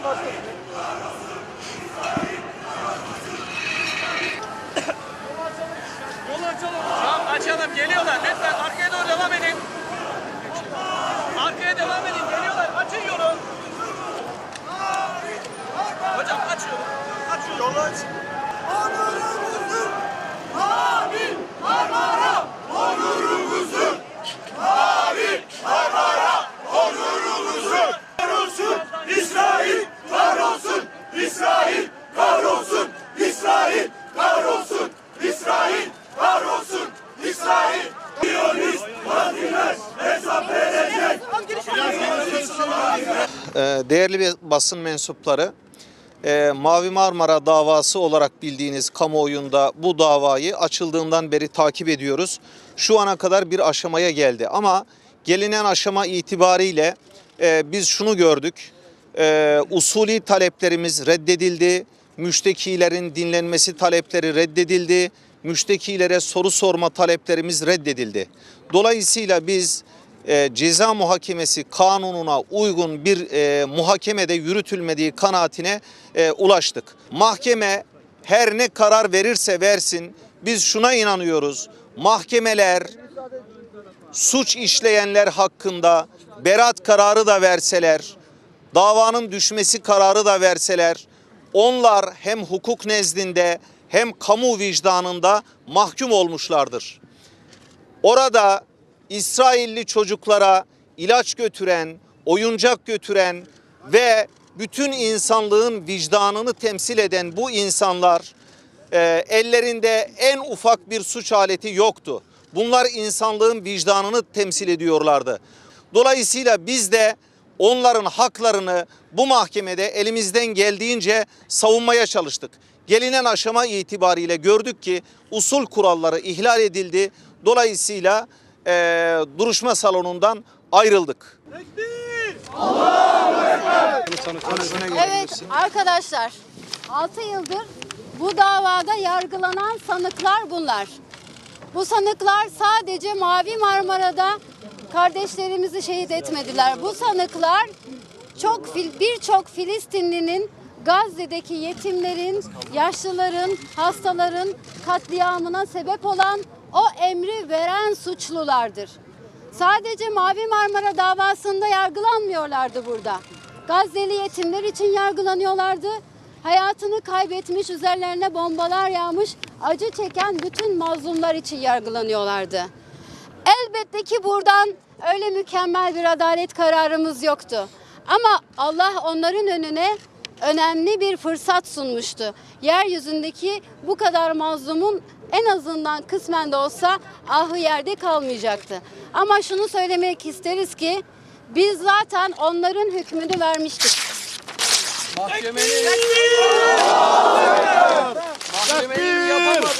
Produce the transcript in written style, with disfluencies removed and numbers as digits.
Tamam açalım, geliyorlar. Lütfen arkaya doğru devam edin. Arkaya devam edin, geliyorlar. Açın yolu. Hocam aç yolu. Aç yolu. Yolu aç. Onurumuzun Mavi Marmara, onurumuzun Mavi Marmara, onurumuzun. Kahrolsun İsrail, kahrolsun İsrail, kahrolsun İsrail, kahrolsun İsrail, kahrolsun İsrail. Siyonist partiler hesap verecek. Değerli basın mensupları, Mavi Marmara davası olarak bildiğiniz kamuoyunda bu davayı açıldığından beri takip ediyoruz. Şu ana kadar bir aşamaya geldi ama gelinen aşama itibariyle biz şunu gördük. Usulî taleplerimiz reddedildi. Müştekilerin dinlenmesi talepleri reddedildi. Müştekilere soru sorma taleplerimiz reddedildi. Dolayısıyla biz ceza muhakemesi kanununa uygun bir muhakemede yürütülmediği kanaatine ulaştık. Mahkeme her ne karar verirse versin biz şuna inanıyoruz. Mahkemeler suç işleyenler hakkında beraat kararı da verseler, davanın düşmesi kararı da verseler, onlar hem hukuk nezdinde hem kamu vicdanında mahkum olmuşlardır. Orada İsrailli çocuklara ilaç götüren, oyuncak götüren ve bütün insanlığın vicdanını temsil eden bu insanlar ellerinde en ufak bir suç aleti yoktu. Bunlar insanlığın vicdanını temsil ediyorlardı. Dolayısıyla biz de onların haklarını bu mahkemede elimizden geldiğince savunmaya çalıştık. Gelinen aşama itibariyle gördük ki usul kuralları ihlal edildi. Dolayısıyla duruşma salonundan ayrıldık. Evet arkadaşlar, 6 yıldır bu davada yargılanan sanıklar bunlar. Bu sanıklar sadece Mavi Marmara'da kardeşlerimizi şehit etmediler. Bu sanıklar birçok Filistinlinin Gazze'deki yetimlerin, yaşlıların, hastaların katliamına sebep olan o emri veren suçlulardır. Sadece Mavi Marmara davasında yargılanmıyorlardı burada. Gazze'li yetimler için yargılanıyorlardı. Hayatını kaybetmiş, üzerlerine bombalar yağmış, acı çeken bütün mazlumlar için yargılanıyorlardı. Elbette ki buradan öyle mükemmel bir adalet kararımız yoktu. Ama Allah onların önüne önemli bir fırsat sunmuştu. Yeryüzündeki bu kadar mazlumun en azından kısmen de olsa ahı yerde kalmayacaktı. Ama şunu söylemek isteriz ki biz zaten onların hükmünü vermiştik. Mahkemenin yapamadığı